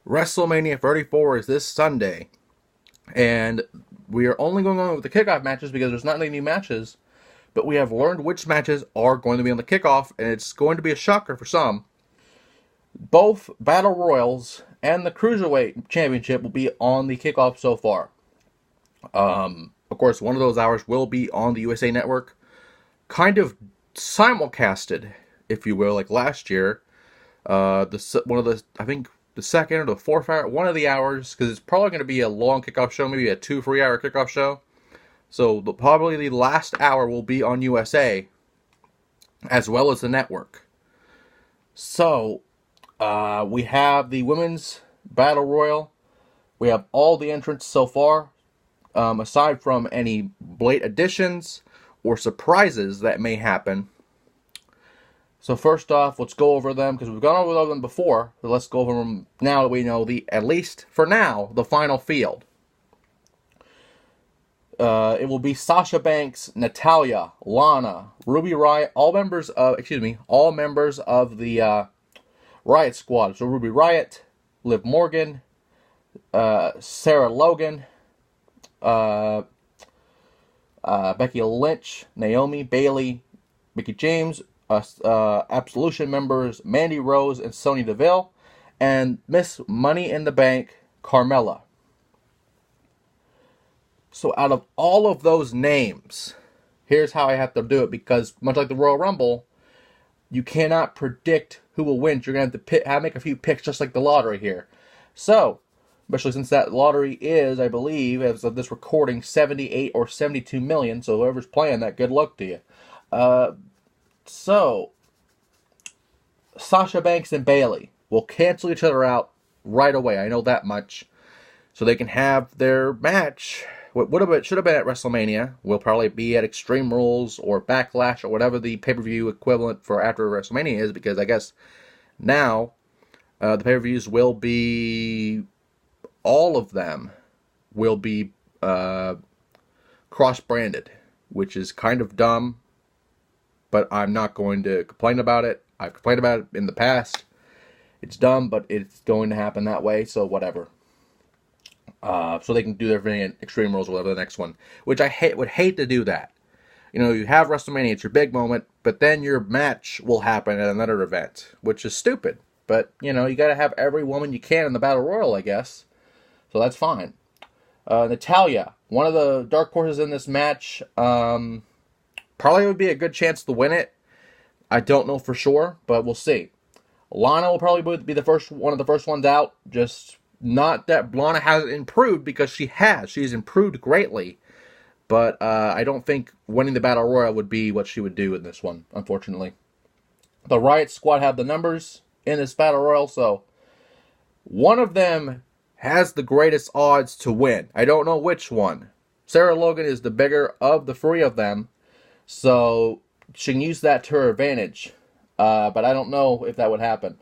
WrestleMania 34 is this Sunday, and we are only going on with the kickoff matches because there's not any new matches, but we have learned which matches are going to be on the kickoff, and it's going to be a shocker for some. Both Battle Royals and the Cruiserweight Championship will be on the kickoff so far. Of course, one of those hours will be on the USA Network, kind of simulcasted, if you will, like last year. I think the second or the fourth hour, one of the hours, because it's probably going to be a long kickoff show, maybe a 2-3 hour kickoff show. So probably the last hour will be on USA, as well as the network. So we have the Women's Battle Royal. We have all the entrants so far, aside from any late additions or surprises that may happen. So first off, let's go over them, because we've gone over them before. So let's go over them now that we know at least for now, the final field. It will be Sasha Banks, Natalya, Lana, Ruby Riott, all members of the Riott Squad. So Ruby Riott, Liv Morgan, Sarah Logan, Becky Lynch, Naomi, Bayley, Mickie James, Absolution members Mandy Rose and Sonya Deville, and Miss Money in the Bank, Carmella. So out of all of those names, here's how I have to do it, because much like the Royal Rumble, you cannot predict who will win. You're going to have to make a few picks just like the lottery here. So, especially since that lottery is, I believe, as of this recording, 78 or 72 million. So whoever's playing that, good luck to you. So, Sasha Banks and Bayley will cancel each other out right away. I know that much. So they can have their match. What should have been at WrestleMania will probably be at Extreme Rules or Backlash or whatever the pay-per-view equivalent for after WrestleMania is, because I guess now the pay-per-views will be, all of them will be cross-branded, which is kind of dumb. But I'm not going to complain about it. I've complained about it in the past. It's dumb, but it's going to happen that way, so whatever. So they can do their thing at Extreme Rules or whatever the next one. Which I would hate to do that. You know, you have WrestleMania, it's your big moment, but then your match will happen at another event, which is stupid. But, you know, you got to have every woman you can in the Battle Royal, I guess. So that's fine. Natalya, one of the dark horses in this match, probably would be a good chance to win it. I don't know for sure, but we'll see. Lana will probably be one of the first ones out. Just not that Lana hasn't improved, because she has. She's improved greatly. But I don't think winning the Battle Royal would be what she would do in this one, unfortunately. The Riott Squad have the numbers in this Battle Royal, so one of them has the greatest odds to win. I don't know which one. Sarah Logan is the bigger of the three of them, so she can use that to her advantage. But I don't know if that would happen.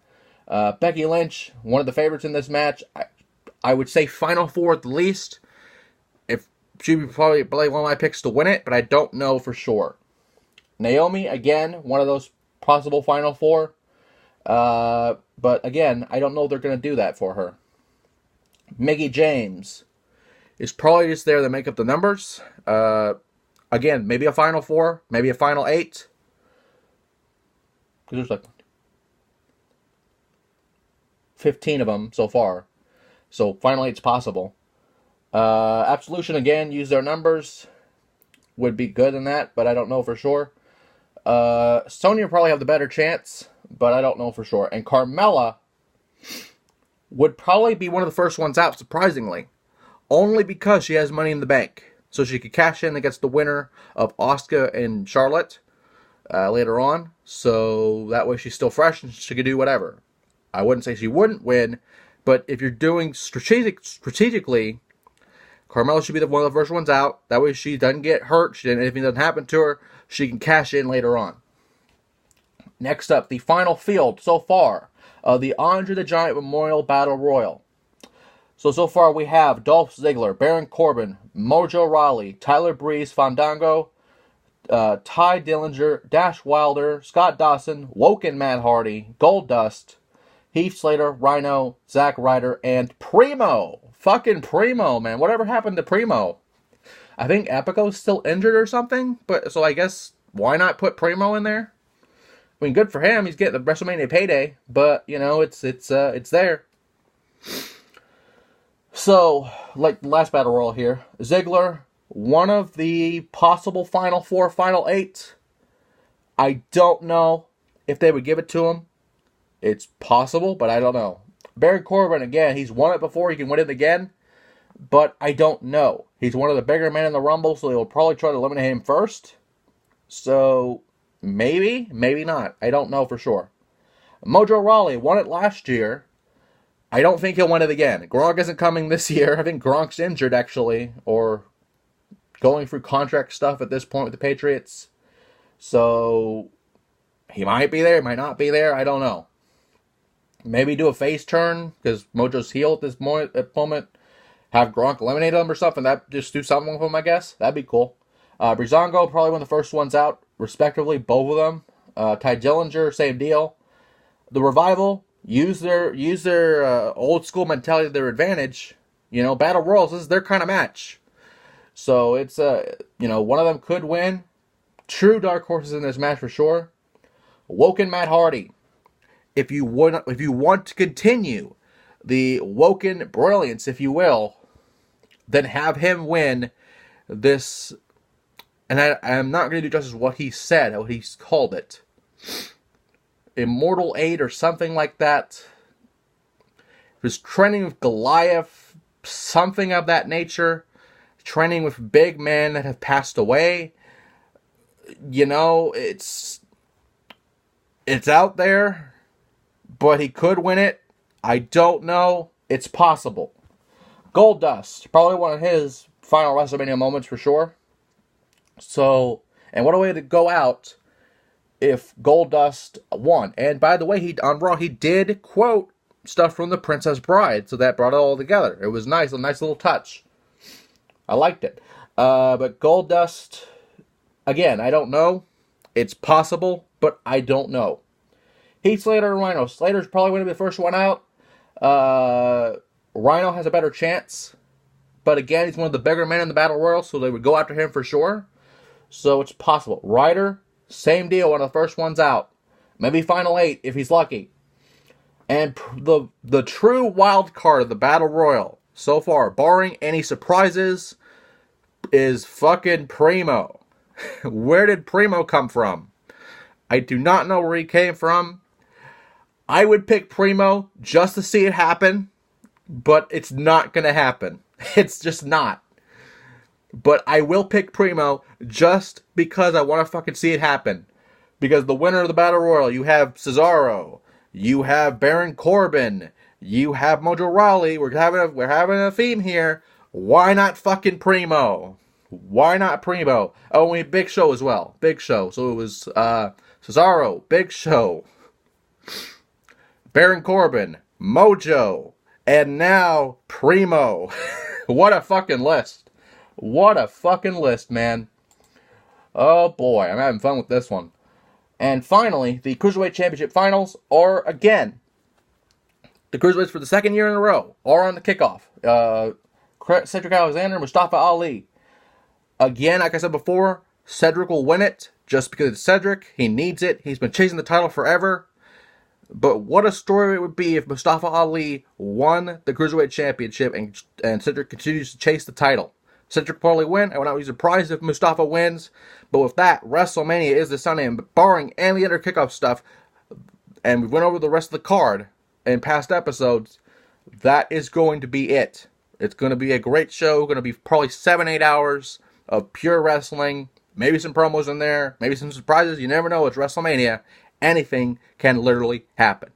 Becky Lynch, one of the favorites in this match. I would say Final Four at the least. If she would probably one of my picks to win it, but I don't know for sure. Naomi, again, one of those possible Final Four. But again, I don't know if they're going to do that for her. Mickie James is probably just there to make up the numbers. Again, maybe a Final Four, maybe a Final 8. Because there's like 15 of them so far. So Final 8's possible. Absolution, again, use their numbers. Would be good in that, but I don't know for sure. Sonya probably have the better chance, but I don't know for sure. And Carmella would probably be one of the first ones out, surprisingly. Only because she has Money in the Bank. So she could cash in against the winner of Asuka and Charlotte later on. So that way she's still fresh and she could do whatever. I wouldn't say she wouldn't win, but if you're doing strategically, Carmella should be one of the first ones out. That way she doesn't get hurt. Anything doesn't happen to her, she can cash in later on. Next up, the final field so far of the Andre the Giant Memorial Battle Royal. So far we have Dolph Ziggler, Baron Corbin, Mojo Rawley, Tyler Breeze, Fandango, Ty Dillinger, Dash Wilder, Scott Dawson, Woken Matt Hardy, Goldust, Heath Slater, Rhino, Zack Ryder, and Primo. Fucking Primo, man. Whatever happened to Primo? I think Epico's still injured or something, but so I guess why not put Primo in there? I mean, good for him. He's getting the WrestleMania payday, but you know, it's there. So, like the last battle royal here, Ziggler, one of the possible Final 4, Final 8. I don't know if they would give it to him. It's possible, but I don't know. Baron Corbin, again, he's won it before. He can win it again, but I don't know. He's one of the bigger men in the Rumble, so they will probably try to eliminate him first. So, maybe, maybe not. I don't know for sure. Mojo Rawley won it last year. I don't think he'll win it again. Gronk isn't coming this year. I think Gronk's injured, actually, or going through contract stuff at this point with the Patriots. So, he might be there, he might not be there, I don't know. Maybe do a face turn, because Mojo's heel at this moment. Have Gronk eliminate him or something. That just do something with him, I guess. That'd be cool. Breezango, probably one of the first ones out, respectively, both of them. Ty Dillinger, same deal. The Revival, use their old school mentality to their advantage. You know, Battle Royals, this is their kind of match. So it's, one of them could win. True dark horses in this match for sure. Woken Matt Hardy. If you want to continue the Woken brilliance, if you will, then have him win this. And I'm not going to do justice what he said, what he's called it. Immortal 8 or something like that. It was training with Goliath, something of that nature. Training with big men that have passed away. You know, it's out there, but he could win it. I don't know. It's possible. Goldust, probably one of his final WrestleMania moments for sure. So, and what a way to go out if Goldust won. And by the way, on Raw, he did quote stuff from The Princess Bride, so that brought it all together. It was nice, a nice little touch. I liked it. But Goldust, again, I don't know. It's possible, but I don't know. Heath Slater and Rhino. Slater's probably going to be the first one out. Rhino has a better chance. But again, he's one of the bigger men in the Battle Royal, so they would go after him for sure. So it's possible. Ryder, same deal, one of the first ones out. Maybe Final 8 if he's lucky. And the true wild card of the Battle Royal so far, barring any surprises, is fucking Primo. Where did Primo come from? I do not know where he came from. I would pick Primo just to see it happen, but it's not going to happen. It's just not. But I will pick Primo just because I want to fucking see it happen. Because the winner of the Battle Royal, you have Cesaro, you have Baron Corbin, you have Mojo Rawley. We're having a theme here. Why not fucking Primo? Why not Primo? Oh, and Big Show as well. Big Show. So it was Cesaro, Big Show, Baron Corbin, Mojo, and now Primo. What a fucking list. What a fucking list, man. Oh boy, I'm having fun with this one. And finally, the Cruiserweight Championship Finals are, again, the Cruiserweights for the second year in a row are on the kickoff. Cedric Alexander, Mustafa Ali. Again, like I said before, Cedric will win it just because it's Cedric. He needs it. He's been chasing the title forever. But what a story it would be if Mustafa Ali won the Cruiserweight Championship and Cedric continues to chase the title. Cedric will probably win. I would not be surprised if Mustafa wins. But with that, WrestleMania is this Sunday, and barring any other kickoff stuff, and we went over the rest of the card in past episodes, that is going to be it. It's going to be a great show. Going to be probably 7-8 hours of pure wrestling. Maybe some promos in there. Maybe some surprises. You never know. It's WrestleMania. Anything can literally happen.